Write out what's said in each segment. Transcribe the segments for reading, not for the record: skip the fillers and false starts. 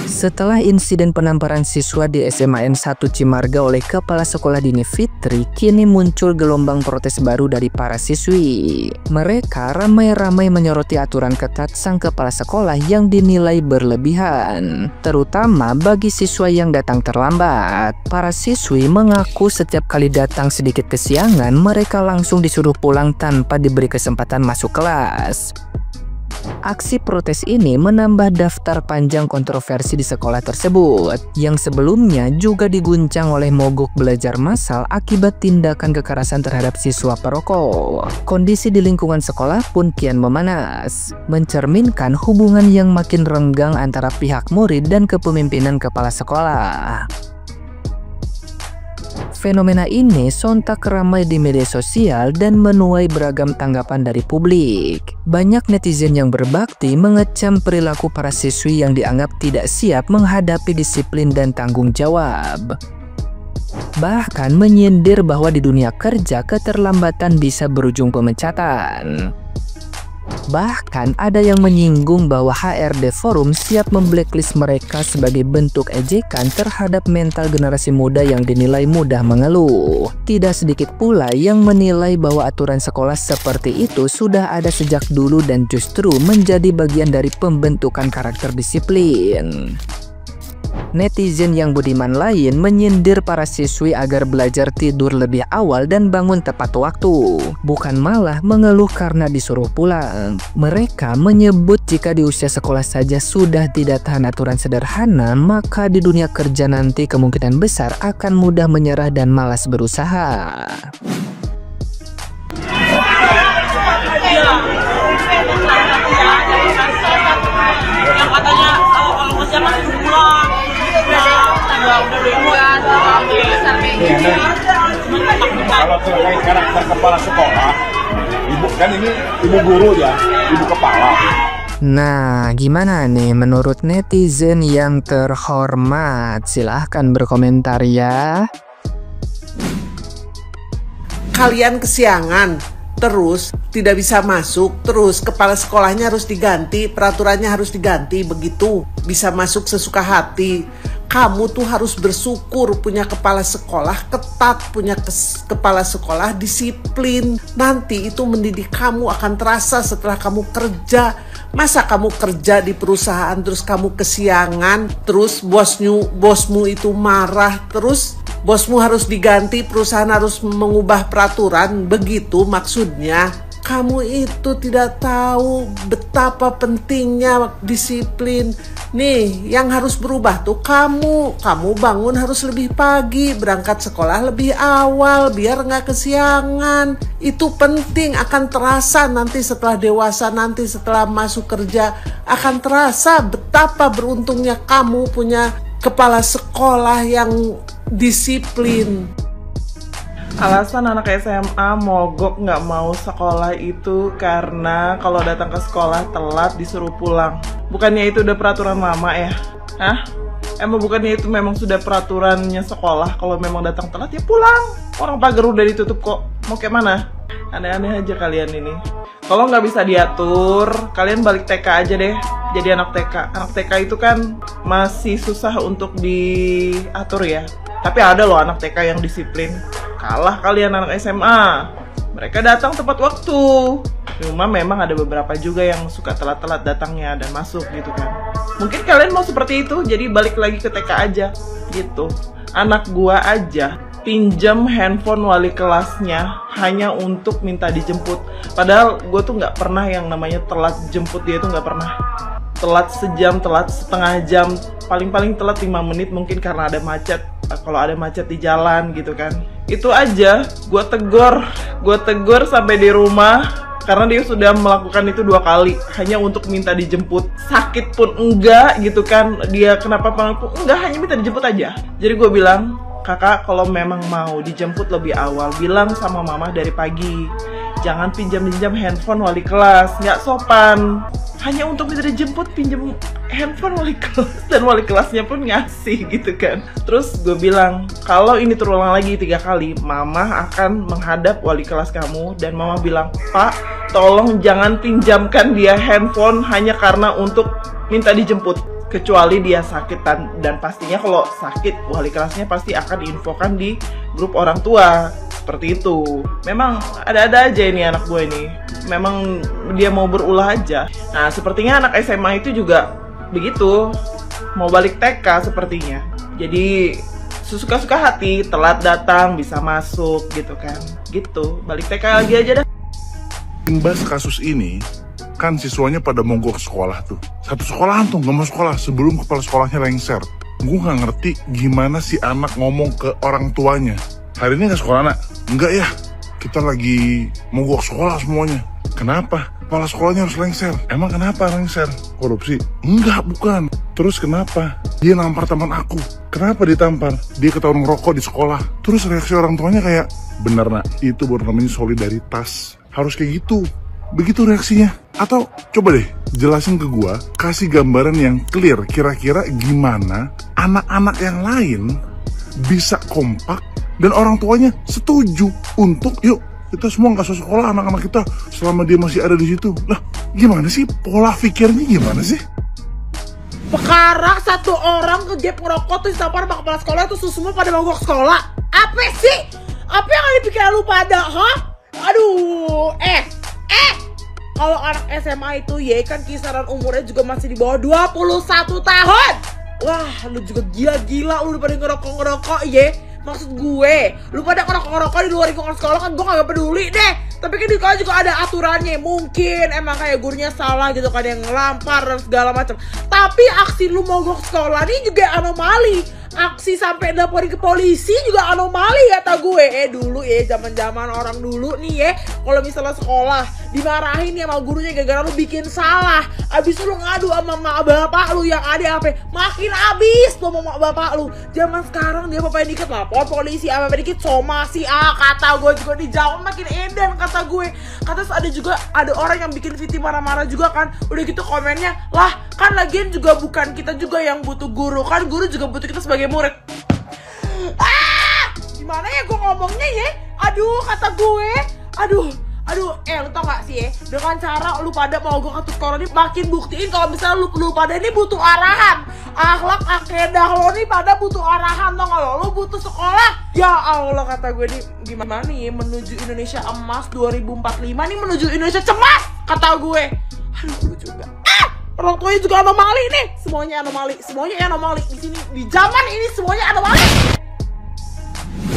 Setelah insiden penamparan siswa di SMAN 1 Cimarga oleh Kepala Sekolah Dini Fitri, kini muncul gelombang protes baru dari para siswi. Mereka ramai-ramai menyoroti aturan ketat sang kepala sekolah yang dinilai berlebihan, terutama bagi siswa yang datang terlambat. Para siswi mengaku setiap kali datang sedikit kesiangan, mereka langsung disuruh pulang tanpa diberi kesempatan masuk kelas. Aksi protes ini menambah daftar panjang kontroversi di sekolah tersebut, yang sebelumnya juga diguncang oleh mogok belajar massal akibat tindakan kekerasan terhadap siswa perokok. Kondisi di lingkungan sekolah pun kian memanas, mencerminkan hubungan yang makin renggang antara pihak murid dan kepemimpinan kepala sekolah. Fenomena ini sontak ramai di media sosial dan menuai beragam tanggapan dari publik. Banyak netizen yang berbakti mengecam perilaku para siswi yang dianggap tidak siap menghadapi disiplin dan tanggung jawab. Bahkan menyindir bahwa di dunia kerja keterlambatan bisa berujung pemecatan. Bahkan ada yang menyinggung bahwa HRD Forum siap memblacklist mereka sebagai bentuk ejekan terhadap mental generasi muda yang dinilai mudah mengeluh. Tidak sedikit pula yang menilai bahwa aturan sekolah seperti itu sudah ada sejak dulu dan justru menjadi bagian dari pembentukan karakter disiplin. Netizen yang budiman lain menyindir para siswi agar belajar tidur lebih awal dan bangun tepat waktu, bukan malah mengeluh karena disuruh pulang. Mereka menyebut jika di usia sekolah saja sudah tidak tahan aturan sederhana, maka di dunia kerja nanti kemungkinan besar akan mudah menyerah dan malas berusaha. Yang katanya kalau kerja masih pulang. Kalau terkait karakter kepala sekolah, ibu kan ini ibu guru ya, ibu kepala. Nah, gimana nih menurut netizen yang terhormat? Silahkan berkomentar ya. Kalian kesiangan, terus tidak bisa masuk, terus kepala sekolahnya harus diganti, peraturannya harus diganti, begitu bisa masuk sesuka hati. Kamu tuh harus bersyukur punya kepala sekolah ketat, punya kepala sekolah disiplin. Nanti itu mendidik kamu akan terasa setelah kamu kerja. Masa kamu kerja di perusahaan terus kamu kesiangan, terus bosmu itu marah, terus bosmu harus diganti, perusahaan harus mengubah peraturan, begitu maksudnya. Kamu itu tidak tahu betapa pentingnya disiplin. Nih, yang harus berubah tuh kamu. Kamu bangun harus lebih pagi, berangkat sekolah lebih awal, biar nggak kesiangan. Itu penting, akan terasa nanti setelah dewasa, nanti setelah masuk kerja, akan terasa betapa beruntungnya kamu punya kepala sekolah yang disiplin. Alasan anak SMA mogok nggak mau sekolah itu karena kalau datang ke sekolah telat disuruh pulang. Bukannya itu udah peraturan lama ya? Hah? Emang bukannya itu memang sudah peraturannya sekolah, kalau memang datang telat ya pulang. Orang pagar udah ditutup kok. Mau kayak mana? Aneh-aneh aja kalian ini. Kalau nggak bisa diatur, kalian balik TK aja deh. Jadi anak TK. Anak TK itu kan masih susah untuk diatur ya. Tapi ada loh anak TK yang disiplin. Kalah kalian anak SMA. Mereka datang tepat waktu. Cuma memang ada beberapa juga yang suka telat-telat datangnya dan masuk gitu kan. Mungkin kalian mau seperti itu, jadi balik lagi ke TK aja gitu. Anak gua aja pinjam handphone wali kelasnya hanya untuk minta dijemput. Padahal gue tuh nggak pernah yang namanya telat jemput dia, tuh nggak pernah. Telat sejam, telat setengah jam, paling-paling telat 5 menit mungkin karena ada macet. Kalau ada macet di jalan gitu kan. Itu aja gue tegur sampai di rumah. Karena dia sudah melakukan itu 2 kali hanya untuk minta dijemput. Sakit pun enggak gitu kan. Dia kenapa pun enggak, hanya minta dijemput aja. Jadi gue bilang, kakak kalau memang mau dijemput lebih awal, bilang sama mama dari pagi. Jangan pinjam-pinjam handphone wali kelas, nggak sopan. Hanya untuk minta dijemput pinjam handphone wali kelas, dan wali kelasnya pun ngasih gitu kan. Terus gue bilang, kalau ini terulang lagi 3 kali, mama akan menghadap wali kelas kamu. Dan mama bilang, Pak, tolong jangan pinjamkan dia handphone hanya karena untuk minta dijemput. kecuali dia sakit dan pastinya kalau sakit wali kelasnya pasti akan diinfokan di grup orang tua. Seperti itu. Memang ada-ada aja ini anak gue ini. Memang dia mau berulah aja. Nah, sepertinya anak SMA itu juga begitu. Mau balik TK sepertinya. Jadi sesuka-suka hati, telat datang bisa masuk gitu kan. Gitu. Balik TK lagi aja dah. Imbas kasus ini, kan siswanya pada mogok sekolah tuh. Satu sekolahan tuh nggak mau sekolah sebelum kepala sekolahnya lengser. Gue nggak ngerti gimana si anak ngomong ke orang tuanya. Hari ini nggak sekolah nak? Enggak ya, kita lagi mogok sekolah semuanya. Kenapa? Kepala sekolahnya harus lengser. Emang kenapa lengser? Korupsi? Enggak, bukan. Terus kenapa? Dia nampar teman aku. Kenapa ditampar? Dia ketahuan ngerokok di sekolah. Terus reaksi orang tuanya kayak, bener nak, itu baru namanya solidaritas. Harus kayak gitu. Begitu reaksinya. Atau coba deh jelasin ke gua, kasih gambaran yang clear kira-kira gimana anak-anak yang lain bisa kompak dan orang tuanya setuju untuk yuk kita semua nggak usah sekolah anak-anak kita selama dia masih ada di situ. Lah gimana sih pola pikirnya, gimana sih? Sekarang satu orang ngejep ngerokok tuh disampar sama kepala sekolah tuh semua pada mogok sekolah. Apa sih? Apa yang ada di pikiran lu pada, ha? Aduh, kalau anak SMA itu ya kan kisaran umurnya juga masih di bawah 21 tahun. Wah, lu juga gila-gila lu pada ngerokok ya. Maksud gue, lu pada ngerokok di luar lingkungan sekolah kan gue gak peduli deh. Tapi kan di sekolah juga ada aturannya. Mungkin emang kayak gurunya salah gitu kan, yang ngelampar dan segala macam. Tapi aksi lu mogok sekolah ini juga anomali. Aksi sampai laporin ke polisi juga anomali kata gue. Dulu ya, zaman-zaman orang dulu nih ya, kalau misalnya sekolah dimarahin ya sama gurunya gara-gara lu bikin salah. Abis itu lu ngadu sama mak bapak lu yang ada apa? Makin abis lu sama mak bapak lu. Zaman sekarang dia apa-apa dikit lapor polisi, apa-apa dikit somasi. Kata gue juga di Jawa makin edan kata gue. Kata ada juga ada orang yang bikin Viti marah-marah juga kan. Udah gitu komennya, lah kan lagian juga bukan kita juga yang butuh guru, kan guru juga butuh kita sebagai murid. Gimana ya gue ngomongnya ya? Aduh kata gue, aduh, lu tau gak sih ya, dengan cara lu pada mogok atau sekolah ini makin buktiin kalau misalnya lu pada ini butuh arahan. Akhlak akedah lo nih pada butuh arahan, tau gak lo? Lu butuh sekolah. Ya Allah kata gue nih, gimana nih menuju Indonesia emas 2045 nih, menuju Indonesia cemas kata gue. Aduh juga. Orang tuanya juga anomali nih, semuanya anomali di sini, di zaman ini semuanya anomali.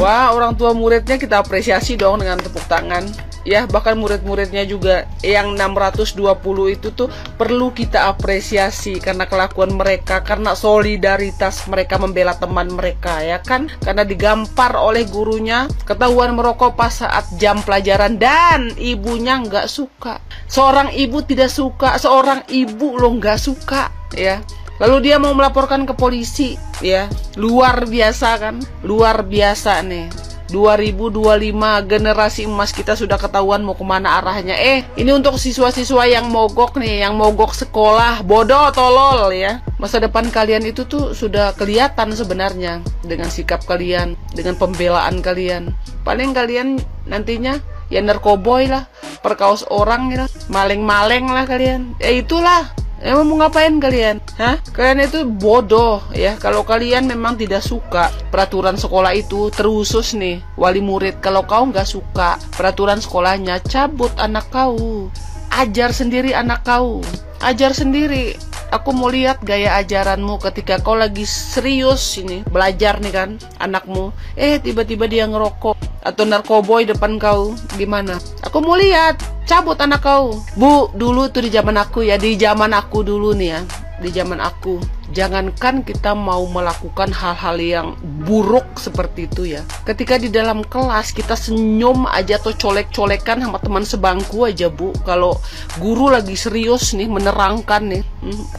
Wah, orang tua muridnya kita apresiasi dong dengan tepuk tangan. Ya, bahkan murid-muridnya juga yang 620 itu tuh perlu kita apresiasi karena kelakuan mereka, karena solidaritas mereka membela teman mereka, ya kan? Karena digampar oleh gurunya, ketahuan merokok pas saat jam pelajaran dan ibunya nggak suka. Seorang ibu tidak suka, seorang ibu lo nggak suka, ya. Lalu dia mau melaporkan ke polisi, ya. Luar biasa kan? Luar biasa nih. 2025 generasi emas kita sudah ketahuan mau kemana arahnya. Ini untuk siswa-siswa yang mogok nih, yang mogok sekolah, bodoh, tolol ya. Masa depan kalian itu tuh sudah kelihatan sebenarnya dengan sikap kalian, dengan pembelaan kalian. Paling kalian nantinya ya narkoboy lah, perkaos orang ya, maling-maling lah kalian. Itulah. Emang mau ngapain kalian? Hah? Kalian itu bodoh ya. Kalau kalian memang tidak suka peraturan sekolah itu, terusus nih wali murid, kalau kau nggak suka peraturan sekolahnya, cabut anak kau. Ajar sendiri anak kau. Ajar sendiri. Aku mau lihat gaya ajaranmu ketika kau lagi serius ini belajar nih kan anakmu. Tiba-tiba dia ngerokok atau narkoboy depan kau. Gimana? Aku mau lihat. Cabut anak kau. Bu, dulu tuh di zaman aku ya, di zaman aku dulu nih ya, di zaman aku, jangankan kita mau melakukan hal-hal yang buruk seperti itu ya, ketika di dalam kelas kita senyum aja atau colek-colekan sama teman sebangku aja bu, kalau guru lagi serius nih menerangkan nih,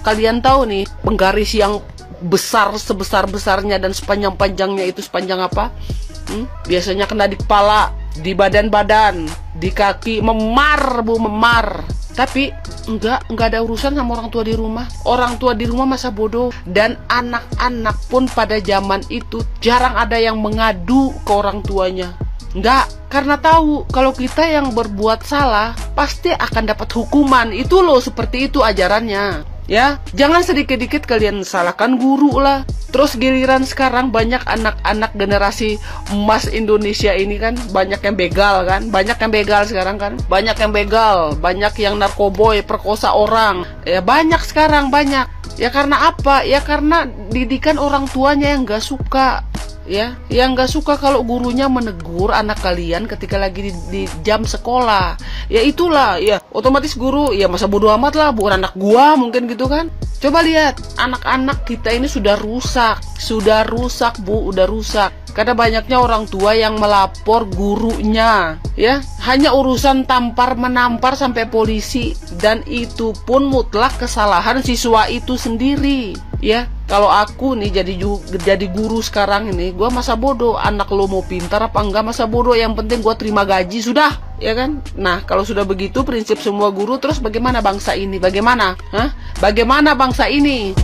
kalian tahu nih penggaris yang besar sebesar-besarnya dan sepanjang-panjangnya itu sepanjang apa? Biasanya kena di kepala, di badan-badan, di kaki, memar bu, memar. Tapi enggak ada urusan sama orang tua di rumah. Orang tua di rumah masa bodoh. Dan anak-anak pun pada zaman itu jarang ada yang mengadu ke orang tuanya. Enggak, karena tahu kalau kita yang berbuat salah pasti akan dapat hukuman. Itu loh, seperti itu ajarannya. Ya, jangan sedikit-dikit kalian salahkan guru lah. Terus giliran sekarang banyak anak-anak generasi emas Indonesia ini kan banyak yang begal kan, banyak yang begal sekarang kan, banyak yang begal, banyak yang narkoboy, perkosa orang. Ya banyak sekarang banyak. Ya karena apa? Ya karena didikan orang tuanya yang gak suka. Ya, yang gak suka kalau gurunya menegur anak kalian ketika lagi di jam sekolah. Ya itulah, ya otomatis guru ya masa bodo amat lah, bukan anak gua mungkin gitu kan. Coba lihat, anak-anak kita ini sudah rusak Bu, udah rusak. Karena banyaknya orang tua yang melapor gurunya, ya hanya urusan tampar menampar sampai polisi, dan itu pun mutlak kesalahan siswa itu sendiri. Ya, kalau aku nih jadi guru sekarang ini, gua masa bodoh. Anak lo mau pintar apa enggak masa bodoh. Yang penting gua terima gaji sudah, ya kan? Nah, kalau sudah begitu prinsip semua guru, terus bagaimana bangsa ini? Bagaimana? Bagaimana bangsa ini?